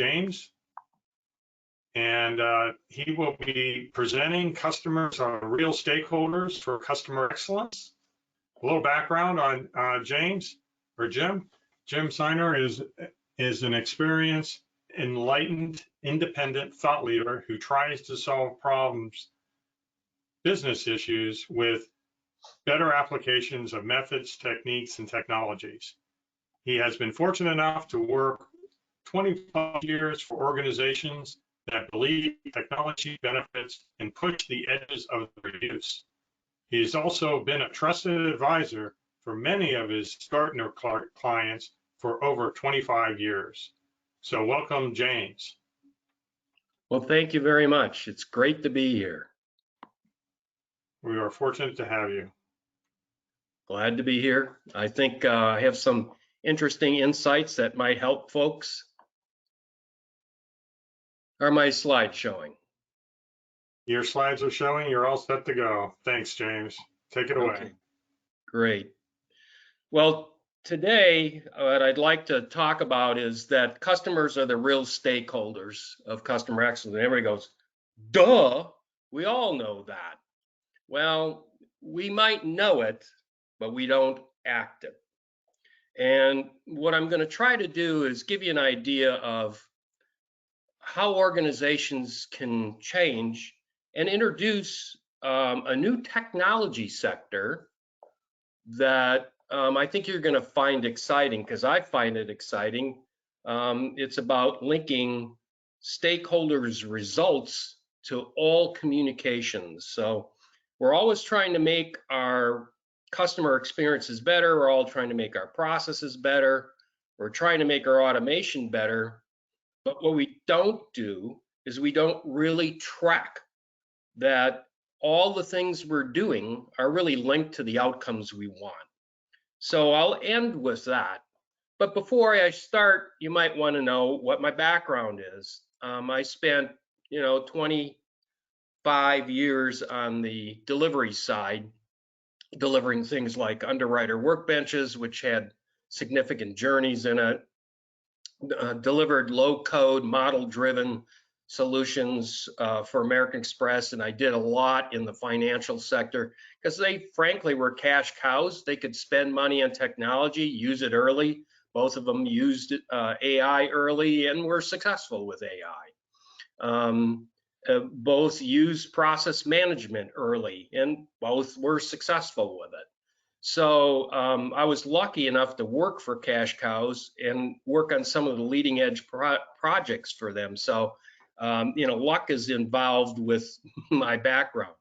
James, and he will be presenting customers are real stakeholders for customer excellence. A little background on James or Jim. Jim Sinur is an experienced, enlightened, independent thought leader who tries to solve problems, business issues with better applications of methods, techniques, and technologies. He has been fortunate enough to work 25 years for organizations that believe technology benefits and push the edges of their use. He's also been a trusted advisor for many of his Gartner clients for over 25 years. So welcome, James. Well, thank you very much. It's great to be here. We are fortunate to have you. Glad to be here. I think I have some interesting insights that might help folks. Are my slides showing? Your slides are showing. You're all set to go. Thanks, James. Take it away. Okay. Great. Well, today, what I'd like to talk about is that customers are the real stakeholders of customer excellence. And everybody goes, duh, we all know that. Well, we might know it, but we don't act it. And what I'm going to try to do is give you an idea of how organizations can change and introduce a new technology sector that I think you're going to find exciting, because I find it exciting. It's about linking stakeholders' results to all communications. So we're always trying to make our customer experiences better. We're all trying to make our processes better. We're trying to make our automation better. But what we don't do is we don't really track that all the things we're doing are really linked to the outcomes we want. So I'll end with that. But before I start, you might want to know what my background is. I spent, 25 years on the delivery side, delivering things like underwriter workbenches, which had significant journeys in it, delivered low-code, model-driven solutions for American Express, and I did a lot in the financial sector because they frankly were cash cows. They could spend money on technology, use it early. Both of them used AI early and were successful with AI. Both used process management early and both were successful with it. So I was lucky enough to work for cash cows and work on some of the leading edge projects for them. So luck is involved with my background.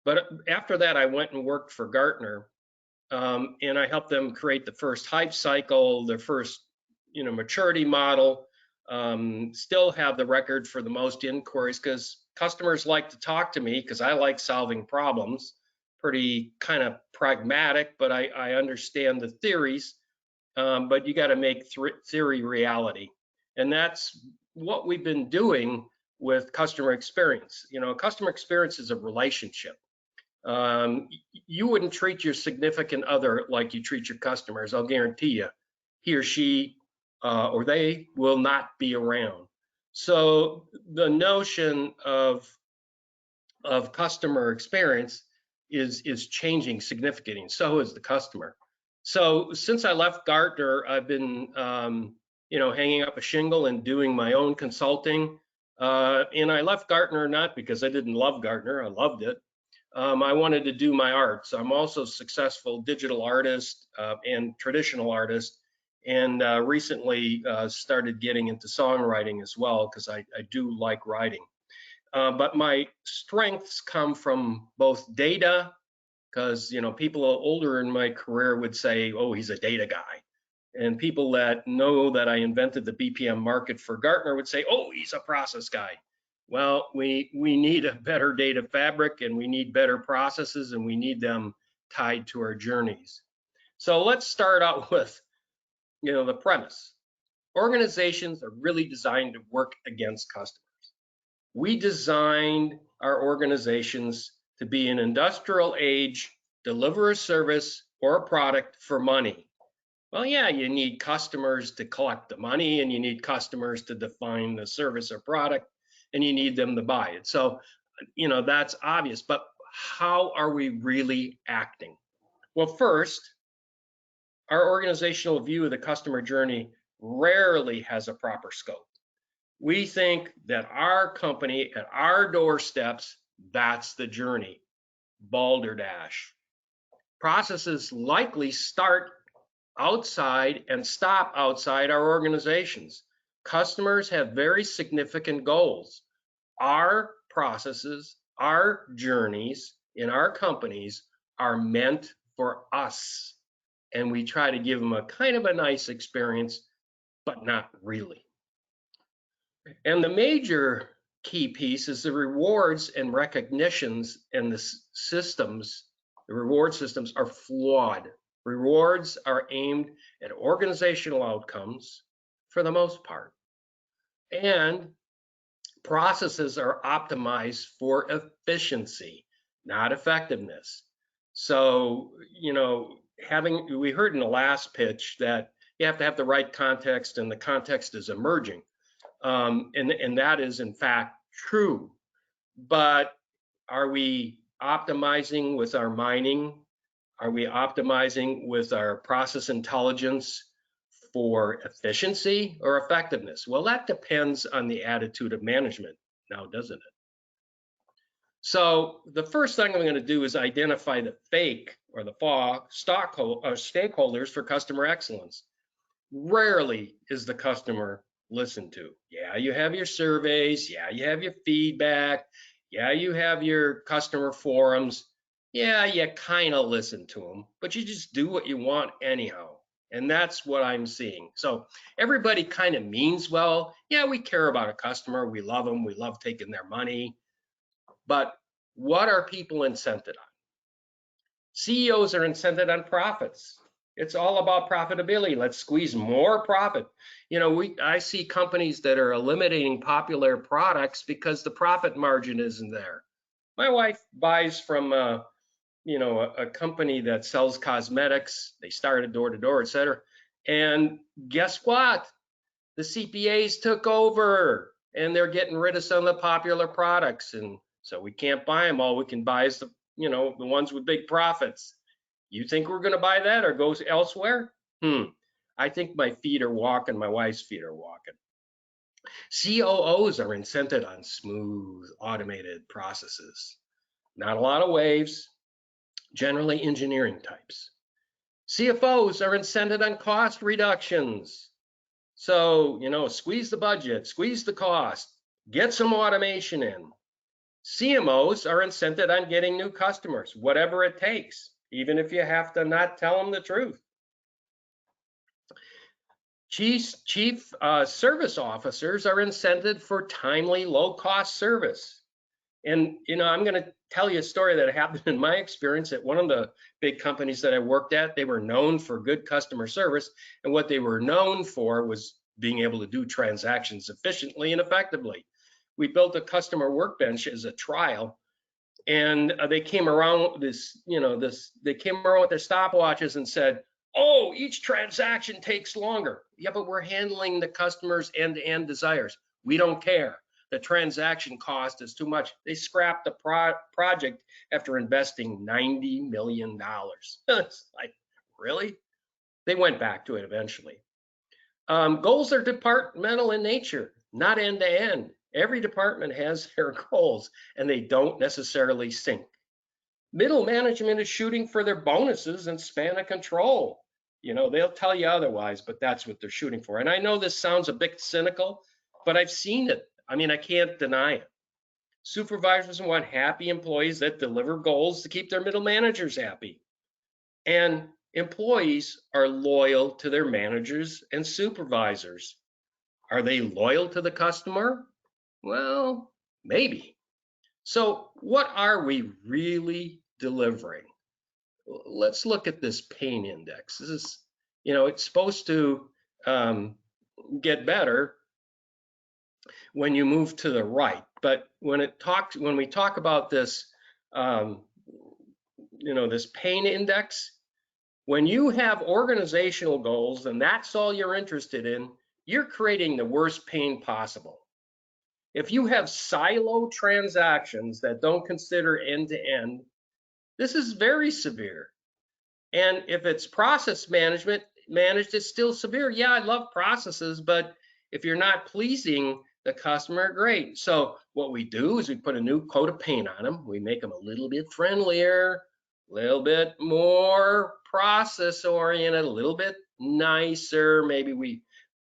But after that, I went and worked for Gartner, and I helped them create the first hype cycle, their first, maturity model. Still have the record for the most inquiries because customers like to talk to me because I like solving problems. Pretty kind of pragmatic, but I understand the theories. But you got to make theory reality, and that's what we've been doing with customer experience. Customer experience is a relationship. You wouldn't treat your significant other like you treat your customers. I'll guarantee you, he or she or they will not be around. So the notion of customer experience is changing significantly, and so is the customer. So since I left Gartner, I've been hanging up a shingle and doing my own consulting. And I left Gartner not because I didn't love Gartner, I loved it. I wanted to do my art. So I'm also a successful digital artist and traditional artist, and recently started getting into songwriting as well because I do like writing. But my strengths come from both data, because people older in my career would say, oh, he's a data guy. And people that know that I invented the BPM market for Gartner would say, oh, he's a process guy. Well, we need a better data fabric, and we need better processes, and we need them tied to our journeys. So let's start out with the premise. Organizations are really designed to work against customers. We designed our organizations to be an industrial age, deliver a service or a product for money. Well, yeah, you need customers to collect the money, and you need customers to define the service or product, and you need them to buy it. So, that's obvious, but how are we really acting? Well, first, our organizational view of the customer journey rarely has a proper scope. We think that our company at our doorsteps, that's the journey, balderdash. Processes likely start outside and stop outside our organizations. Customers have very significant goals. Our processes, our journeys in our companies are meant for us. And we try to give them a kind of a nice experience, but not really. And the major key piece is the rewards and recognitions and the systems. The reward systems are flawed. Rewards are aimed at organizational outcomes for the most part. And processes are optimized for efficiency, not effectiveness. So, we heard in the last pitch that you have to have the right context, and the context is emerging. And that is in fact true. But are we optimizing with our mining? Are we optimizing with our process intelligence for efficiency or effectiveness? Well, that depends on the attitude of management now, doesn't it? So the first thing I'm going to do is identify the fake or the stakeholders for customer excellence. Rarely is the customer listened to. Yeah, you have your surveys. Yeah, you have your feedback. Yeah, you have your customer forums. Yeah, you kind of listen to them, but you just do what you want anyhow. And that's what I'm seeing. So everybody kind of means well. Yeah, we care about a customer. We love them. We love taking their money. But what are people incented on? CEOs are incented on profits. It's all about profitability. Let's squeeze more profit. I see companies that are eliminating popular products because the profit margin isn't there. My wife buys from a company that sells cosmetics. They started door to door, et cetera. And guess what? The CPAs took over, and they're getting rid of some of the popular products. And so we can't buy them. All we can buy is the ones with big profits. You think we're going to buy that or go elsewhere? I think my feet are walking. My wife's feet are walking. COOs are incented on smooth, automated processes. Not a lot of waves, generally engineering types. CFOs are incented on cost reductions. So, squeeze the budget, squeeze the cost, get some automation in. CMOs are incented on getting new customers, whatever it takes, even if you have to not tell them the truth. Chief service officers are incented for timely, low-cost service. And, I'm going to tell you a story that happened in my experience at one of the big companies that I worked at. They were known for good customer service, and what they were known for was being able to do transactions efficiently and effectively. We built a customer workbench as a trial, and they came around they came around with their stopwatches and said, oh, each transaction takes longer. Yeah, but we're handling the customer's end-to-end desires. We don't care. The transaction cost is too much. They scrapped the project after investing $90 million. It's like, really? They went back to it eventually. Goals are departmental in nature, not end-to-end. Every department has their goals, and they don't necessarily sync. Middle management is shooting for their bonuses and span of control. They'll tell you otherwise, but that's what they're shooting for. And I know this sounds a bit cynical, but I've seen it. I can't deny it. Supervisors want happy employees that deliver goals to keep their middle managers happy. And employees are loyal to their managers and supervisors. Are they loyal to the customer? Well, maybe. So what are we really delivering? Let's look at this pain index. This is, it's supposed to get better when you move to the right. But when we talk about this, this pain index, When you have organizational goals and that's all you're interested in, you're creating the worst pain possible. If you have silo transactions that don't consider end-to-end, this is very severe. And if it's process managed, it's still severe. Yeah, I love processes, but if you're not pleasing the customer, great. So what we do is we put a new coat of paint on them. We make them a little bit friendlier, a little bit more process oriented, a little bit nicer. Maybe we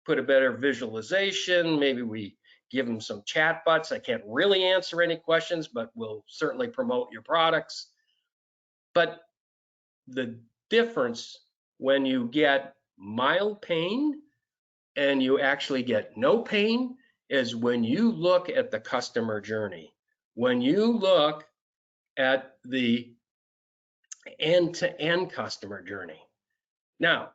put a better visualization. Maybe we give them some chat bots. I can't really answer any questions, but we'll certainly promote your products. But the difference when you get mild pain and you actually get no pain is when you look at the customer journey, when you look at the end-to-end customer journey. Now,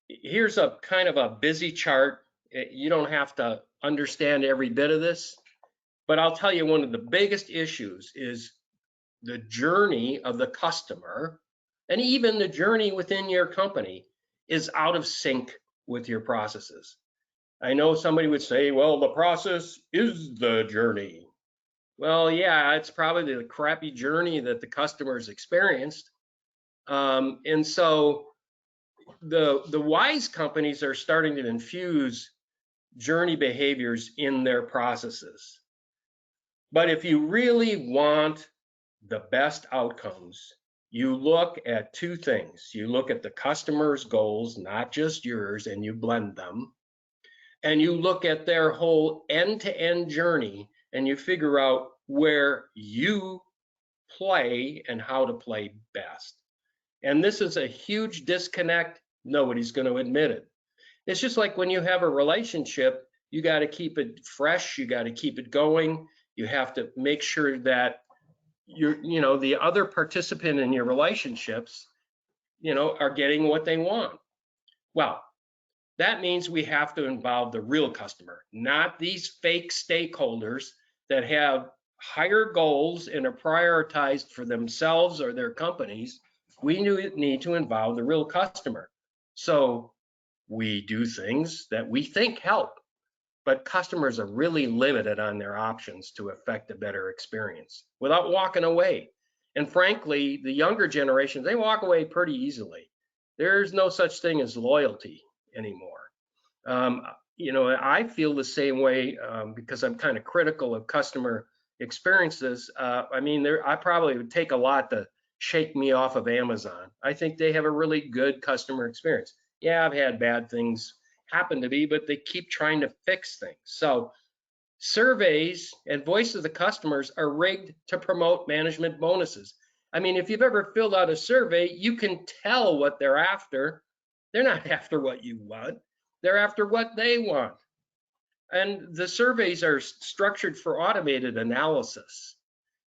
here's a kind of a busy chart. You don't have to understand every bit of this, but I'll tell you one of the biggest issues is the journey of the customer, and even the journey within your company is out of sync with your processes. I know somebody would say, well, the process is the journey. Well, yeah, it's probably the crappy journey that the customers experienced. And so the wise companies are starting to infuse journey behaviors in their processes. But if you really want the best outcomes, you look at two things. You look at the customer's goals, not just yours, and you blend them. And you look at their whole end-to-end journey and you figure out where you play and how to play best. And this is a huge disconnect. Nobody's going to admit it. It's just like when you have a relationship, you got to keep it fresh. You got to keep it going. You have to make sure that the other participant in your relationships, are getting what they want. Well, that means we have to involve the real customer, not these fake stakeholders that have higher goals and are prioritized for themselves or their companies. We need to involve the real customer. So we do things that we think help, but customers are really limited on their options to affect a better experience without walking away. And frankly, the younger generation, they walk away pretty easily. There's no such thing as loyalty anymore. I feel the same way because I'm kind of critical of customer experiences. I probably would take a lot to shake me off of Amazon. I think they have a really good customer experience. Yeah, I've had bad things happen to me, but they keep trying to fix things. So surveys and voice of the customers are rigged to promote management bonuses. I mean, if you've ever filled out a survey, you can tell what they're after. They're not after what you want. They're after what they want. And the surveys are structured for automated analysis.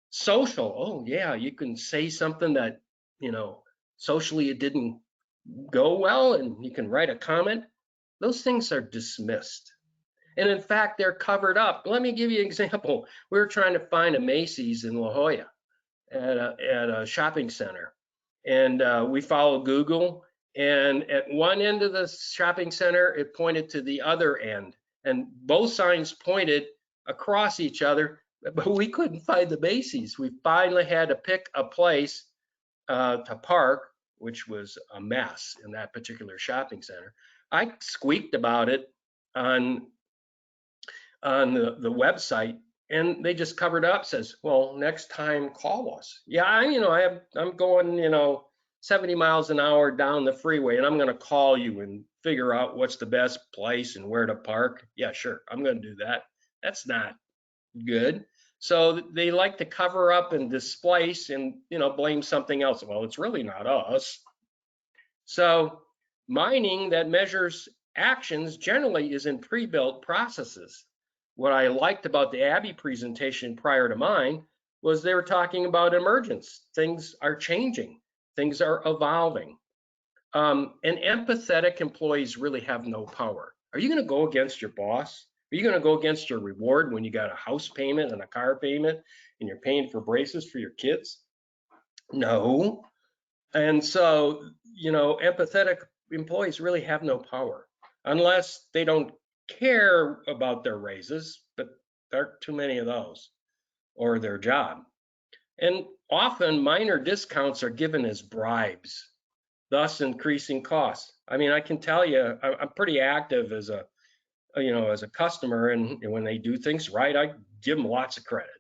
Social, oh yeah, you can say something that, socially it didn't go well and you can write a comment. Those things are dismissed. And in fact, they're covered up. Let me give you an example. We were trying to find a Macy's in La Jolla at a shopping center. And we followed Google. And at one end of the shopping center, it pointed to the other end. And both signs pointed across each other, but we couldn't find the Macy's. We finally had to pick a place to park, which was a mess in that particular shopping center. I squeaked about it on the website, and they just covered up. Says, well, next time call us. Yeah, I'm going 70 miles an hour down the freeway, and I'm going to call you and figure out what's the best place and where to park. Yeah, sure, I'm going to do that. That's not good. So they like to cover up and displace and blame something else. Well, it's really not us. So mining that measures actions generally is in pre-built processes. What I liked about the Abby presentation prior to mine was they were talking about emergence. Things are changing. Things are evolving. And empathetic employees really have no power. Are you going to go against your boss? Are you going to go against your reward when you got a house payment and a car payment and you're paying for braces for your kids? No. And so, empathetic employees really have no power unless they don't care about their raises, but there aren't too many of those, or their job. And often minor discounts are given as bribes, thus increasing costs. I mean, I can tell you, I'm pretty active as a customer, and when they do things right, I give them lots of credit.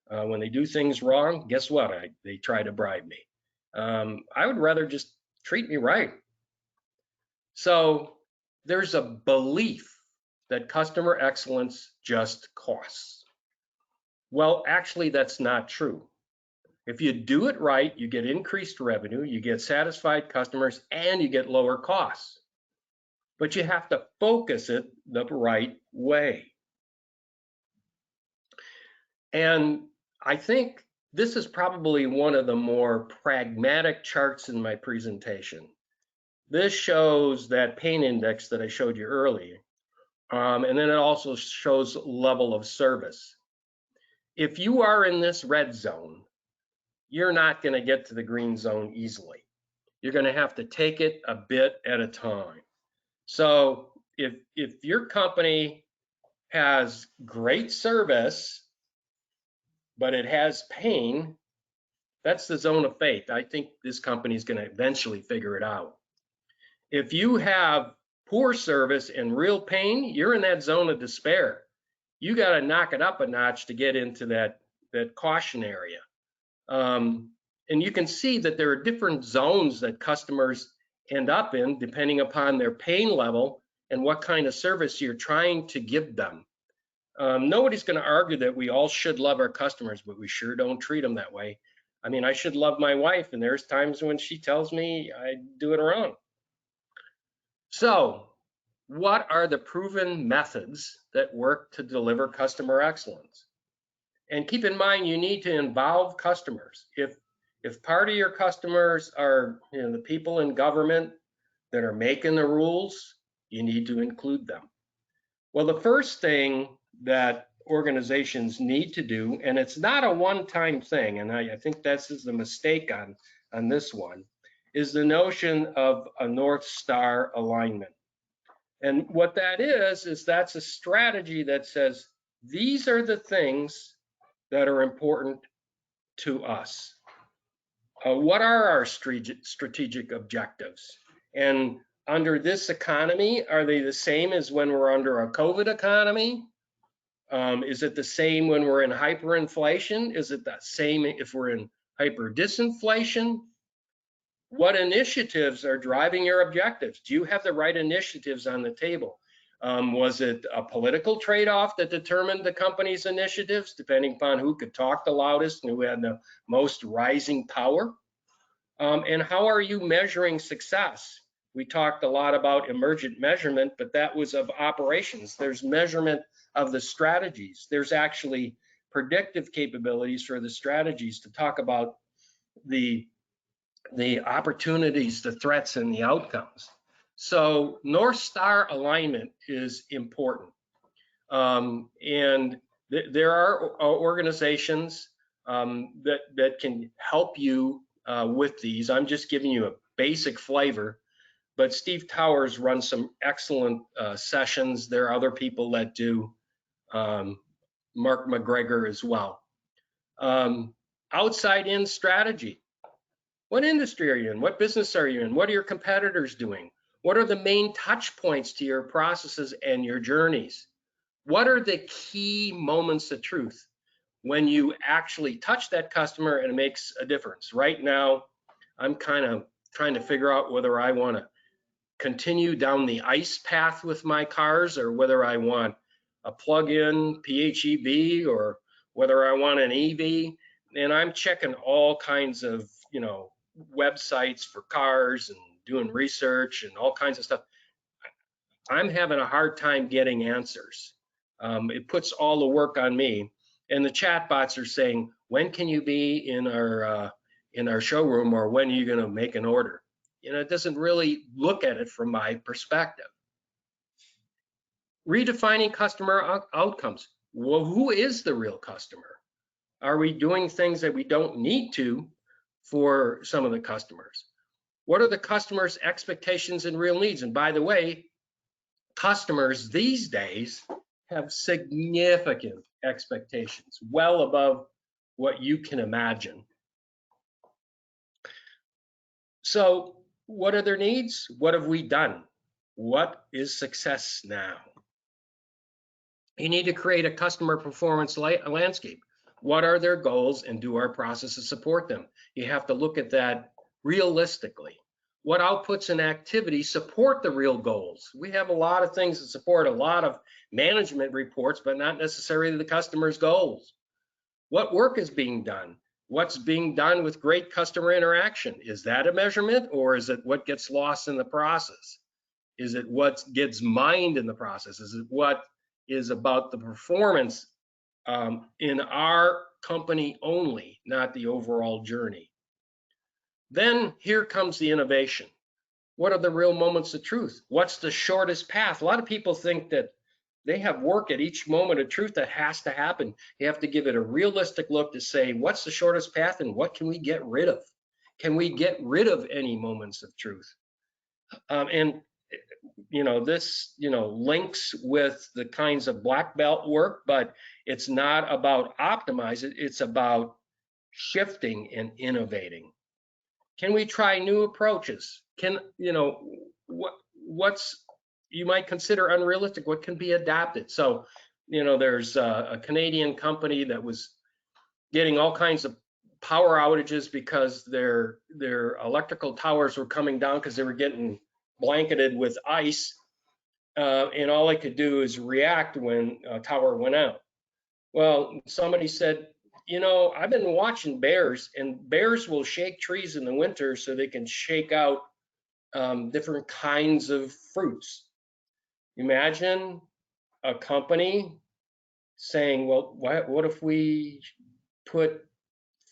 When they do things wrong, guess what? They try to bribe me. I would rather just treat me right. So there's a belief that customer excellence just costs. Well, actually, that's not true. If you do it right, you get increased revenue, you get satisfied customers, and you get lower costs. But you have to focus it the right way. And I think this is probably one of the more pragmatic charts in my presentation. This shows that pain index that I showed you earlier. And then it also shows level of service. If you are in this red zone, you're not going to get to the green zone easily. You're going to have to take it a bit at a time. So if your company has great service, but it has pain, that's the zone of faith. I think this company is going to eventually figure it out. If you have poor service and real pain, you're in that zone of despair. You got to knock it up a notch to get into that caution area. And you can see that there are different zones that customers end up in depending upon their pain level and what kind of service you're trying to give them. Nobody's going to argue that we all should love our customers, but we sure don't treat them that way. I mean, I should love my wife, and there's times when she tells me I do it wrong. So, what are the proven methods that work to deliver customer excellence? And keep in mind, you need to involve customers. If part of your customers are the people in government that are making the rules, you need to include them. Well, the first thing that organizations need to do, and it's not a one-time thing, and I think this is the mistake on this one, is the notion of a North Star alignment. And what that is that's a strategy that says, these are the things that are important to us. What are our strategic objectives? And under this economy, are they the same as when we're under a COVID economy? Is it the same when we're in hyperinflation? Is it the same if we're in hyper disinflation? What initiatives are driving your objectives? Do you have the right initiatives on the table? Was it a political trade-off that determined the company's initiatives, depending upon who could talk the loudest and who had the most rising power? And how are you measuring success? We talked a lot about emergent measurement, but that was of operations. There's measurement of the strategies. There's actually predictive capabilities for the strategies to talk about the opportunities, the threats, and the outcomes. So North Star alignment is important. And there are organizations that can help you with these. I'm just giving you a basic flavor, but Steve Towers runs some excellent sessions. There are other people that do, Mark McGregor as well. Outside in strategy. What industry are you in? What business are you in? What are your competitors doing? What are the main touch points to your processes and your journeys? What are the key moments of truth when you actually touch that customer and it makes a difference? Right now, I'm kind of trying to figure out whether I want to continue down the ICE path with my cars or whether I want a plug-in PHEV or whether I want an EV. And I'm checking all kinds of, websites for cars and doing research and all kinds of stuff. I'm having a hard time getting answers. It puts all the work on me. And the chatbots are saying, when can you be in our showroom, or when are you going to make an order? It doesn't really look at it from my perspective. Redefining customer outcomes. Well, who is the real customer? Are we doing things that we don't need to for some of the customers? What are the customer's expectations and real needs? And by the way, customers these days have significant expectations, well above what you can imagine. So what are their needs? What have we done? What is success now? You need to create a customer performance landscape. What are their goals, and do our processes support them? You have to look at that realistically. What outputs and activities support the real goals? We have a lot of things that support a lot of management reports, but not necessarily the customer's goals. What work is being done? What's being done with great customer interaction? Is that a measurement, or is it what gets lost in the process? Is it what gets mined in the process? Is it what is about the performance in our company only, not the overall journey? Then here comes the innovation. What are the real moments of truth? What's the shortest path? A lot of people think that they have work at each moment of truth that has to happen. You have to give it a realistic look to say, what's the shortest path and what can we get rid of? Can we get rid of any moments of truth? And this links with the kinds of black belt work, but it's not about optimizing, it's about shifting and innovating. Can we try new approaches? Can what's you might consider unrealistic, what can be adapted? So there's a Canadian company that was getting all kinds of power outages because their electrical towers were coming down because they were getting blanketed with ice, and all they could do is react when a tower went out. Well, somebody said, I've been watching bears, and bears will shake trees in the winter so they can shake out different kinds of fruits. Imagine a company saying, well, what if we put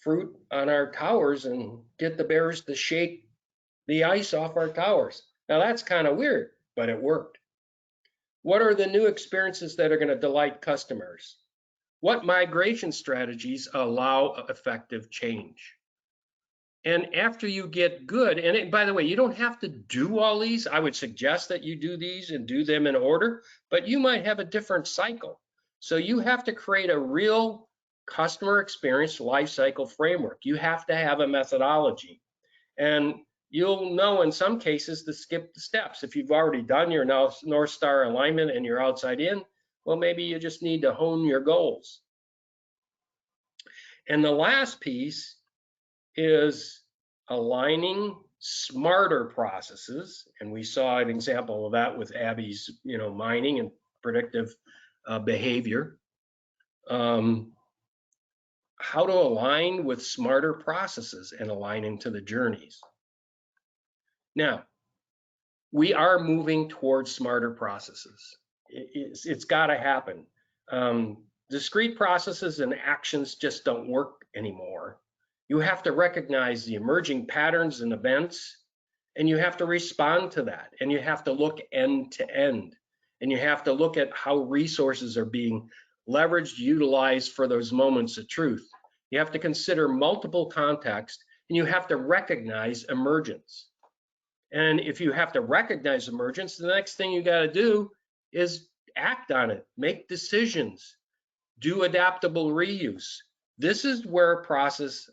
fruit on our towers and get the bears to shake the ice off our towers? Now that's kind of weird, but it worked. What are the new experiences that are going to delight customers? What migration strategies allow effective change? And after you get good, and by the way, you don't have to do all these. I would suggest that you do these and do them in order, but you might have a different cycle. So you have to create a real customer experience lifecycle framework. You have to have a methodology. And you'll know in some cases to skip the steps. If you've already done your North Star alignment and you're outside in, well, maybe you just need to hone your goals. And the last piece is aligning smarter processes. And we saw an example of that with Abby's, mining and predictive behavior. How to align with smarter processes and aligning to the journeys. Now, we are moving towards smarter processes. It's got to happen. Discrete processes and actions just don't work anymore. You have to recognize the emerging patterns and events, and you have to respond to that, and you have to look end to end, and you have to look at how resources are being leveraged, utilized for those moments of truth. You have to consider multiple contexts, and you have to recognize emergence. And if you have to recognize emergence, the next thing you got to do is act on it, make decisions, do adaptable reuse. This is where processes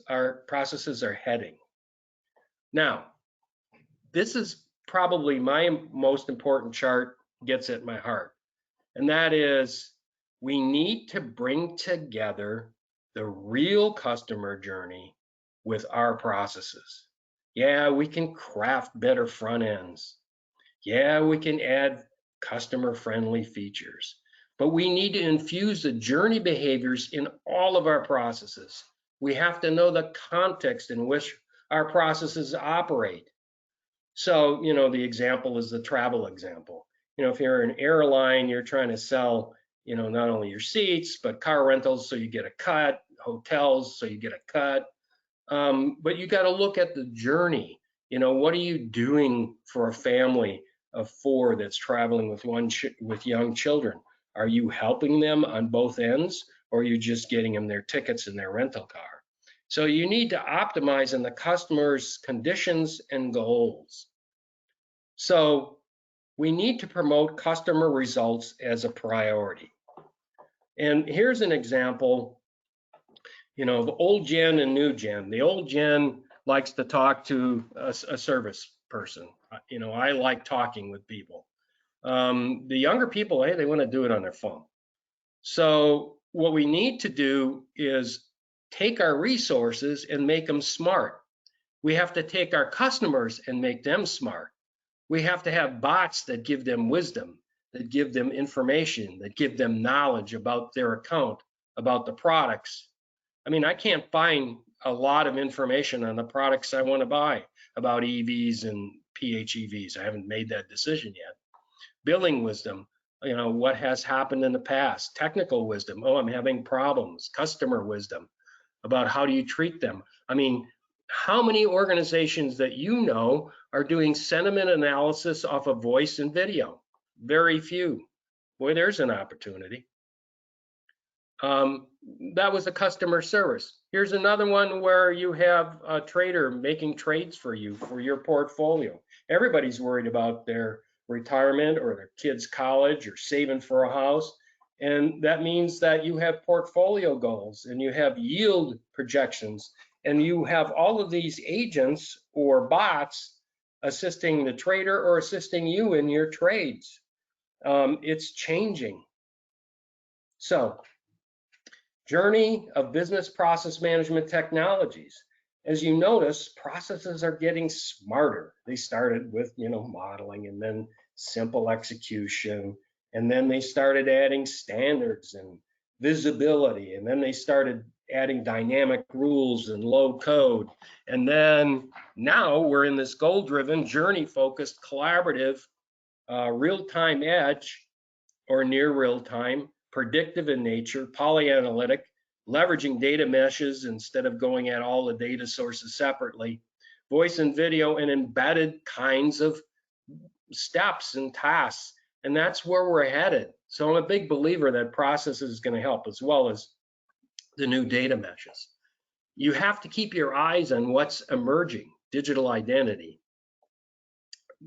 are heading. Now, this is probably my most important chart, gets at my heart, and that is we need to bring together the real customer journey with our processes. Yeah, we can craft better front ends. Yeah, we can add customer-friendly features, but we need to infuse the journey behaviors in all of our processes. We have to know the context in which our processes operate. So, the example is the travel example. If you're an airline, you're trying to sell, not only your seats, but car rentals, so you get a cut, hotels, so you get a cut. But you got to look at the journey. What are you doing for a family of 4 that's traveling with young children? Are you helping them on both ends, or are you just getting them their tickets and their rental car? So you need to optimize in the customer's conditions and goals. So we need to promote customer results as a priority. And here's an example, of old gen and new gen. The old gen likes to talk to a service person. I like talking with people. The younger people, hey, they want to do it on their phone. So what we need to do is take our resources and make them smart. We have to take our customers and make them smart. We have to have bots that give them wisdom, that give them information, that give them knowledge about their account, about the products. I mean, I can't find a lot of information on the products I want to buy about EVs and PHEVs. I haven't made that decision yet. Billing wisdom, what has happened in the past. Technical wisdom, oh, I'm having problems. Customer wisdom about how do you treat them. I mean, how many organizations that are doing sentiment analysis off of voice and video? Very few. Boy, there's an opportunity. That was a customer service. Here's another one where you have a trader making trades for you for your portfolio. Everybody's worried about their retirement or their kids' college or saving for a house. And that means that you have portfolio goals and you have yield projections and you have all of these agents or bots assisting the trader or assisting you in your trades. It's changing. So, journey of business process management technologies. As you notice, processes are getting smarter. They started with, modeling and then simple execution. And then they started adding standards and visibility. And then they started adding dynamic rules and low code. And then now we're in this goal-driven, journey-focused, collaborative, real-time edge or near real-time, predictive in nature, polyanalytic, leveraging data meshes instead of going at all the data sources separately, voice and video, and embedded kinds of steps and tasks. And that's where we're headed. So I'm a big believer that process is going to help, as well as the new data meshes. You have to keep your eyes on what's emerging, digital identity,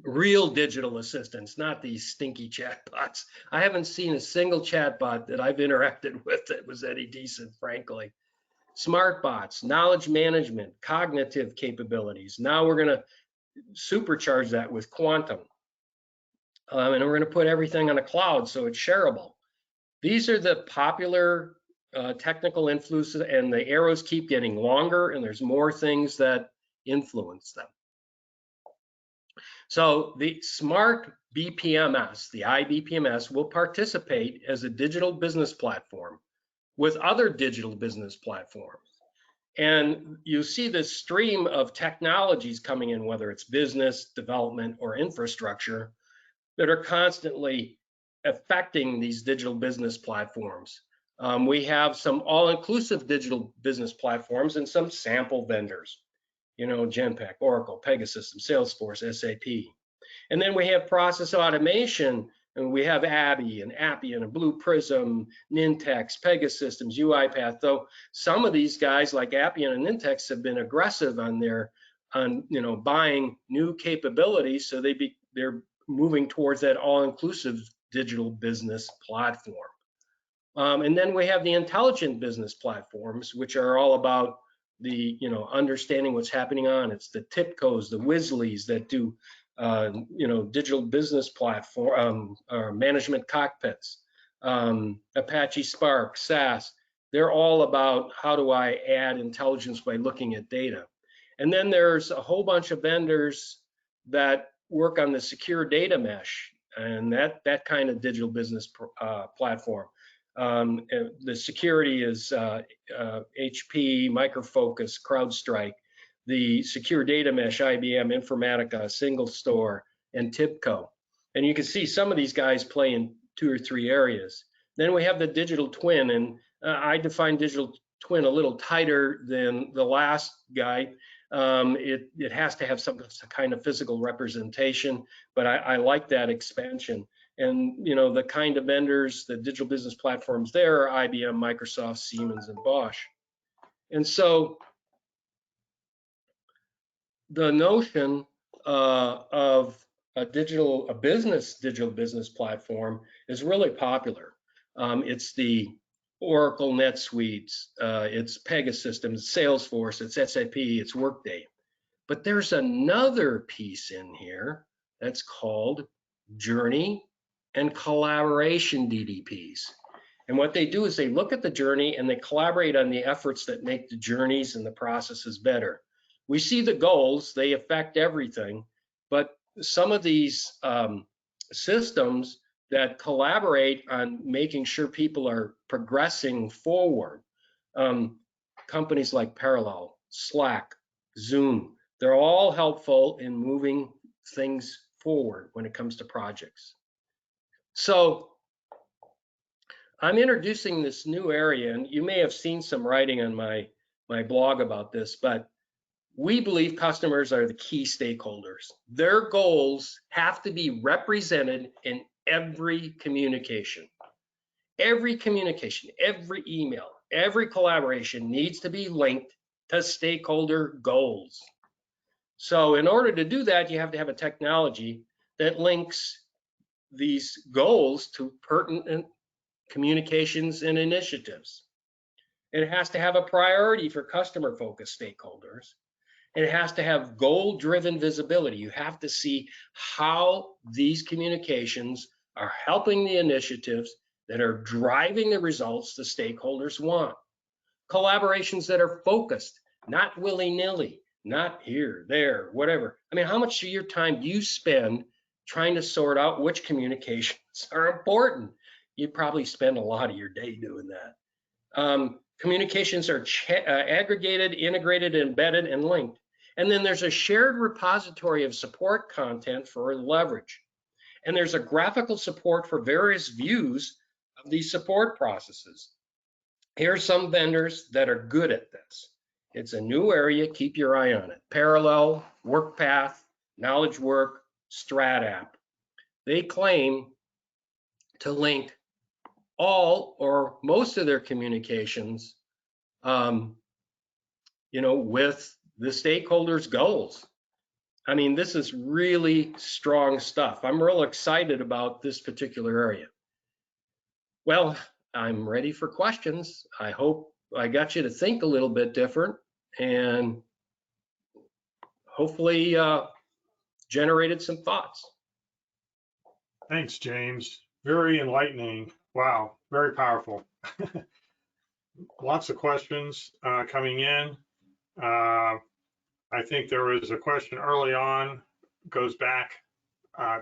real digital assistants, not these stinky chatbots. I haven't seen a single chatbot that I've interacted with that was any decent, frankly. Smart bots, knowledge management, cognitive capabilities. Now we're going to supercharge that with quantum. And we're going to put everything on a cloud so it's shareable. These are the popular technical influences, and the arrows keep getting longer, and there's more things that influence them. So the smart BPMS, the iBPMS, will participate as a digital business platform with other digital business platforms. And you see this stream of technologies coming in, whether it's business, development, or infrastructure, that are constantly affecting these digital business platforms. We have some all-inclusive digital business platforms and some sample vendors. Genpact, Oracle, Pegasystems, Salesforce, SAP. And then we have process automation, and we have Abby and Appian and Blue Prism, Nintex, Pegasystems, UiPath. Though some of these guys like Appian and Nintex have been aggressive on buying new capabilities, so they're moving towards that all-inclusive digital business platform. And then we have the intelligent business platforms, which are all about the understanding what's happening on. It's the TIPCOs, the Wizzlies that do digital business platform or management cockpits, Apache Spark, SAS. They're all about how do I add intelligence by looking at data. And then there's a whole bunch of vendors that work on the secure data mesh and that kind of digital business platform. The security is HP, Micro Focus, CrowdStrike. The secure data mesh, IBM, Informatica, Single Store, and TIBCO. And you can see some of these guys play in 2 or 3 areas. Then we have the digital twin, and I define digital twin a little tighter than the last guy. It has to have some kind of physical representation, but I like that expansion. And the kind of vendors, the digital business platforms there are IBM, Microsoft, Siemens, and Bosch. And so the notion of a digital business platform is really popular. It's the Oracle NetSuite, it's Pegasystems, Salesforce, it's SAP, it's Workday. But there's another piece in here that's called Journey and Collaboration DDPs. And what they do is they look at the journey and they collaborate on the efforts that make the journeys and the processes better. We see the goals, they affect everything, but some of these systems that collaborate on making sure people are progressing forward, companies like Parallel, Slack, Zoom, they're all helpful in moving things forward when it comes to projects. So I'm introducing this new area, and you may have seen some writing on my blog about this, but we believe customers are the key stakeholders. Their goals have to be represented in every communication. Every communication, every email, every collaboration needs to be linked to stakeholder goals. So in order to do that, you have to have a technology that links these goals to pertinent communications and initiatives. It has to have a priority for customer-focused stakeholders. It has to have goal-driven visibility. You have to see how these communications are helping the initiatives that are driving the results the stakeholders want. Collaborations that are focused, not willy-nilly, not here, there, whatever. I mean, how much of your time do you spend trying to sort out which communications are important? You probably spend a lot of your day doing that. Communications are aggregated, integrated, embedded, and linked. And then there's a shared repository of support content for leverage. And there's a graphical support for various views of these support processes. Here are some vendors that are good at this. It's a new area, keep your eye on it. Parallel, WorkPath, KnowledgeWork, StratApp. They claim to link all or most of their communications, with the stakeholders' goals. I mean, this is really strong stuff. I'm real excited about this particular area. Well, I'm ready for questions. I hope I got you to think a little bit different and hopefully generated some thoughts. Thanks, James. Very enlightening. Wow, very powerful. Lots of questions coming in. I think there was a question early on, goes back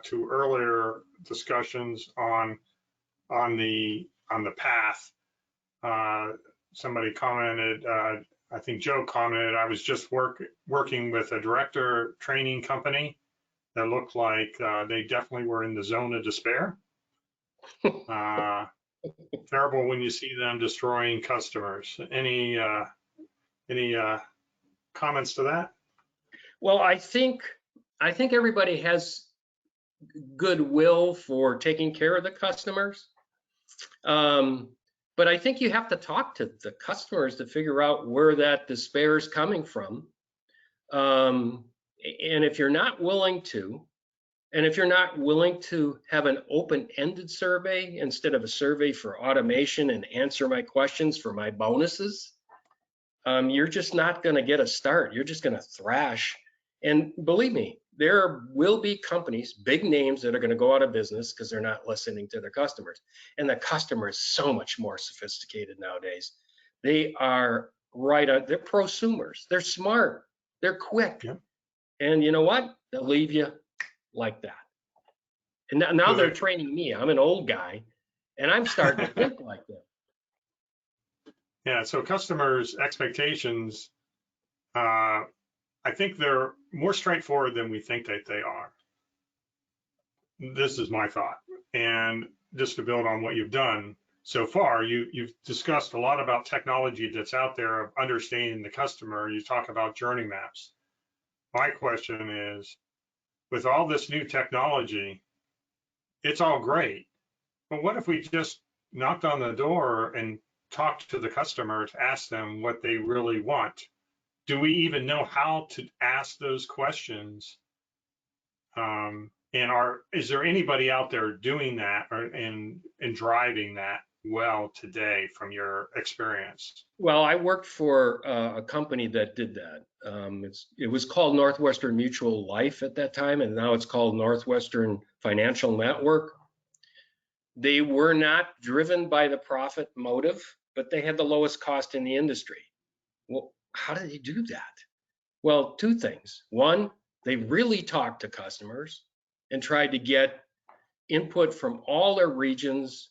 to earlier discussions on the path. Somebody commented, I think Joe commented, I was just working with a director training company that looked like they definitely were in the zone of despair. Terrible when you see them destroying customers. Any comments to that? Well, I think everybody has goodwill for taking care of the customers. But I think you have to talk to the customers to figure out where that despair is coming from. And if you're not willing to have an open-ended survey instead of a survey for automation and answer my questions for my bonuses, you're just not going to get a start. You're just going to thrash. And believe me, there will be companies, big names, that are going to go out of business because they're not listening to their customers. And the customer is so much more sophisticated nowadays. They are they're prosumers. They're smart. They're quick. Yeah. And you know what? They'll leave you like that. And now they're training me. I'm an old guy, and I'm starting to think like that. Yeah, so customers' expectations, I think they're more straightforward than we think that they are. This is my thought. And just to build on what you've done so far, you've discussed a lot about technology that's out there of understanding the customer. You talk about journey maps. My question is, with all this new technology, it's all great, but what if we just knocked on the door and talked to the customer to ask them what they really want do we even know how to ask those questions? And is there anybody out there doing that and driving that well today from your experience? Well, I worked for a company that did that. It was called Northwestern Mutual Life at that time, and now it's called Northwestern Financial Network. They were not driven by the profit motive, but they had the lowest cost in the industry. Well, how did they do that? Well, two things. One, they really talked to customers and tried to get input from all their regions,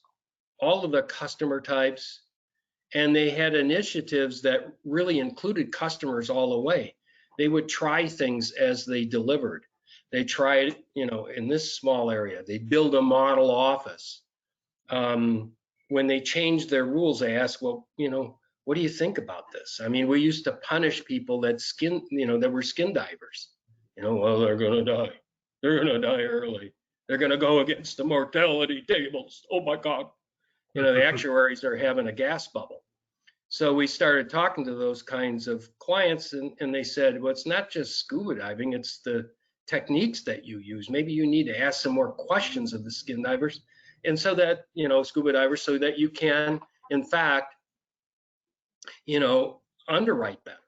all of the customer types, and they had initiatives that really included customers all the way. They would try things as they delivered. They tried, in this small area, they build a model office. When they changed their rules, they asked, well, what do you think about this? I mean, we used to punish people that were skin divers. Well, they're gonna die. They're gonna die early. They're gonna go against the mortality tables. Oh my God. The actuaries are having a gas bubble. So we started talking to those kinds of clients, and they said, well, it's not just scuba diving, it's the techniques that you use. Maybe you need to ask some more questions of the skin divers, and so that, scuba divers, so that you can, in fact, underwrite them.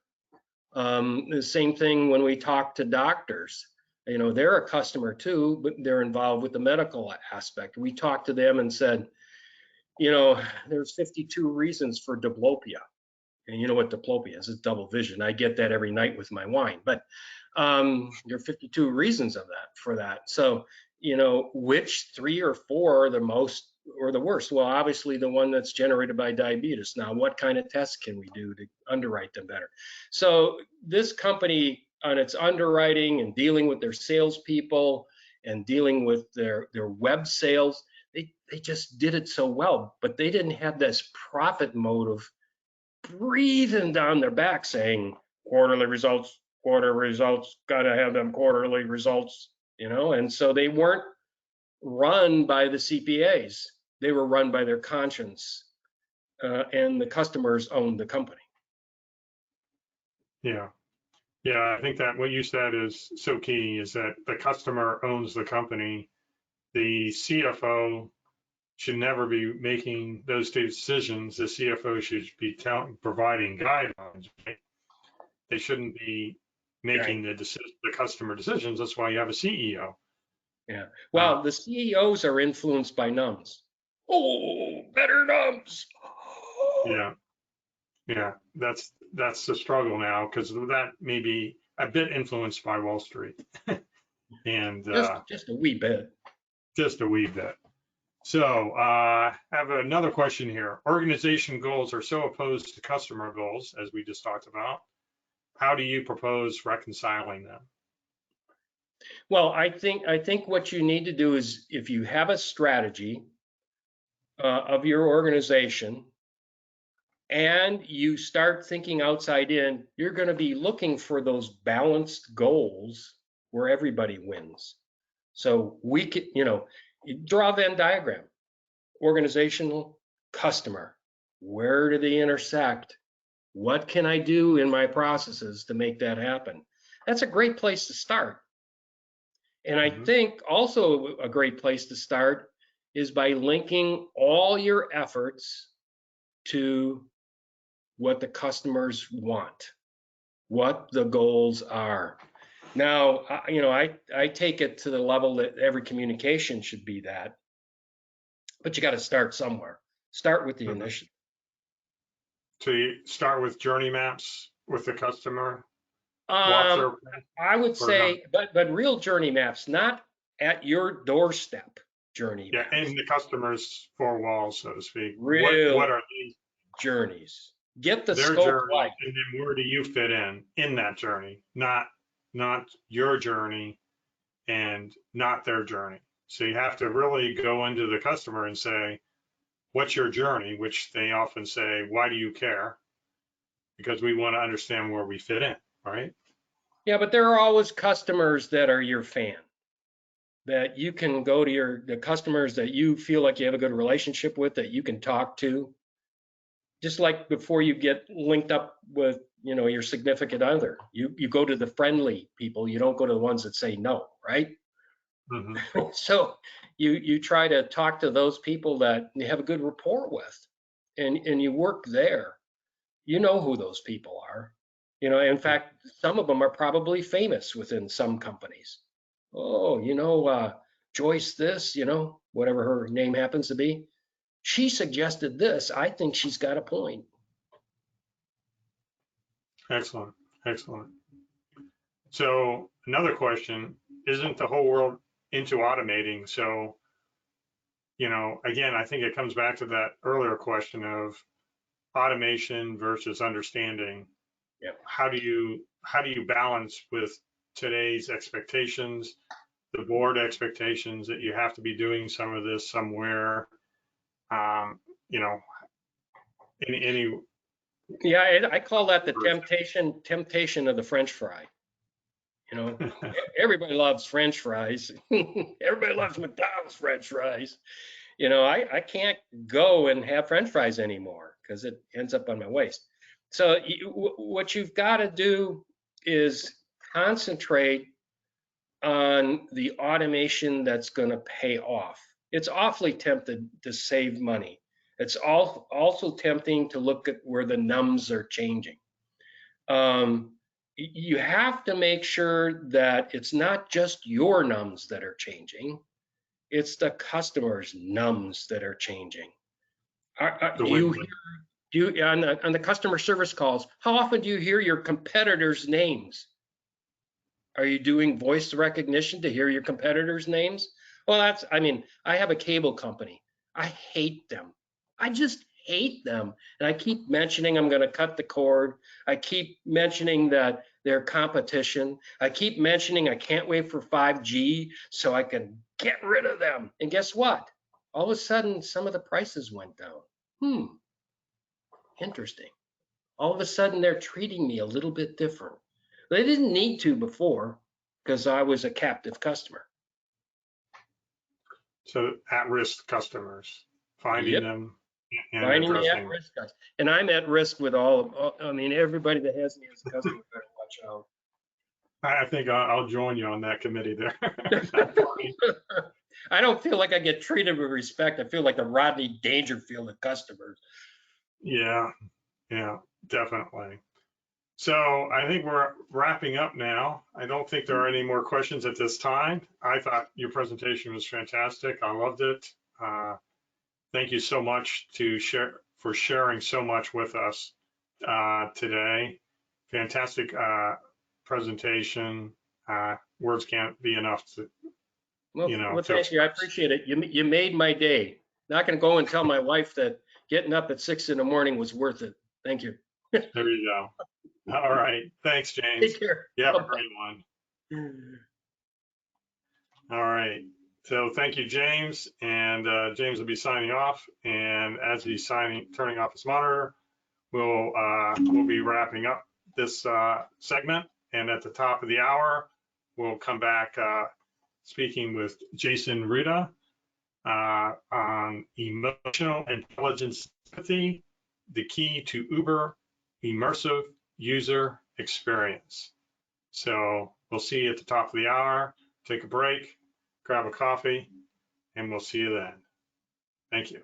The same thing when we talk to doctors. They're a customer too, but they're involved with the medical aspect. We talked to them and said, there's 52 reasons for diplopia. And you know what diplopia is? It's double vision. I get that every night with my wine, but there are 52 reasons for that. So, which 3 or 4 are the most or the worst? Well, obviously the one that's generated by diabetes. Now, what kind of tests can we do to underwrite them better? So this company, on its underwriting and dealing with their salespeople and dealing with their web sales, they just did it so well, but they didn't have this profit motive breathing down their back saying quarterly results, gotta have them quarterly results, and so they weren't run by the CPAs. They were run by their conscience, and the customers owned the company. Yeah. Yeah, I think that what you said is so key, is that the customer owns the company. The CFO should never be making those decisions. The CFO should be providing guidelines. Right? They shouldn't be making the customer decisions. That's why you have a CEO. Yeah. Well, the CEOs are influenced by numbs. Oh, better numbs. Yeah. Yeah. That's the struggle now, because that may be a bit influenced by Wall Street. And just a wee bit. Just a wee bit. So I have another question here. Organization goals are so opposed to customer goals, as we just talked about. How do you propose reconciling them? Well, I think what you need to do is, if you have a strategy of your organization and you start thinking outside in, you're going to be looking for those balanced goals where everybody wins. So we could, you draw a Venn diagram, organizational, customer. Where do they intersect? What can I do in my processes to make that happen? That's a great place to start. And I think also a great place to start is by linking all your efforts to what the customers want, what the goals are. Now, I take it to the level that every communication should be that, but you got to start somewhere. Start with the initiative. So you start with journey maps with the customer? I would say, but real journey maps, not at your doorstep journey maps. Yeah, in the customer's 4 walls, so to speak. Real what are these journeys? Get the their scope journey, right. and then where do you fit in that journey? Not your journey and not their journey. So you have to really go into the customer and say, what's your journey? Which they often say, why do you care? Because we want to understand where we fit in, right? Yeah, but there are always customers that are your fan, that you can go to the customers that you feel like you have a good relationship with, that you can talk to. Just like before you get linked up with, your significant other, you go to the friendly people. You don't go to the ones that say no, right? Mhm. So you try to talk to those people that you have a good rapport with, and you work there. You know who those people are. In fact, some of them are probably famous within some companies. Oh, Joyce this, whatever her name happens to be. She suggested this. I think she's got a point. Excellent, excellent. So another question, isn't the whole world into automating? So, again, I think it comes back to that earlier question of automation versus understanding. Yeah. How do you balance with today's expectations, the board expectations that you have to be doing some of this somewhere? You know, any Yeah, I call that the temptation of the French fry. Everybody loves French fries. Everybody loves McDonald's French fries. I can't go and have French fries anymore because it ends up on my waist. So what you've got to do is concentrate on the automation that's going to pay off. It's awfully tempted to save money. It's also tempting to look at where the nums are changing. You have to make sure that it's not just your nums that are changing, it's the customer's nums that are changing. the Do win-win. you on the customer service calls, how often do you hear your competitors' names? Are you doing voice recognition to hear your competitors' names? Well, I have a cable company. I hate them. I just hate them. And I keep mentioning I'm going to cut the cord. I keep mentioning that they're competition. I keep mentioning I can't wait for 5G so I can get rid of them. And guess what? All of a sudden, some of the prices went down. Interesting. All of a sudden, they're treating me a little bit different. They didn't need to before because I was a captive customer. So at-risk customers, finding Yep, them and finding the addressing them. at-risk customers. And I'm at risk with everybody that has me as a customer better watch out. I think I'll join you on that committee there. I don't feel like I get treated with respect. I feel like the Rodney Dangerfield of customers. Yeah, definitely. So I think we're wrapping up now. I don't think there are any more questions at this time. I thought your presentation was fantastic. I loved it. Thank you so much for sharing so much with us today. Fantastic presentation. Words can't be enough to, Well, to thank you. I express. appreciate it. You made my day. Not going to go and tell my wife that getting up at 6 in the morning was worth it. Thank you. There you go. All right. Thanks, James. Take care. You have a Bye-bye. great one. All right. So thank you, James. And James will be signing off. And as he's turning off his monitor, we'll be wrapping up this segment. And at the top of the hour, we'll come back speaking with Jason Ruda on emotional intelligence empathy, the key to Uber immersive user experience. So we'll see you at the top of the hour. Take a break, grab a coffee, and we'll see you then. Thank you.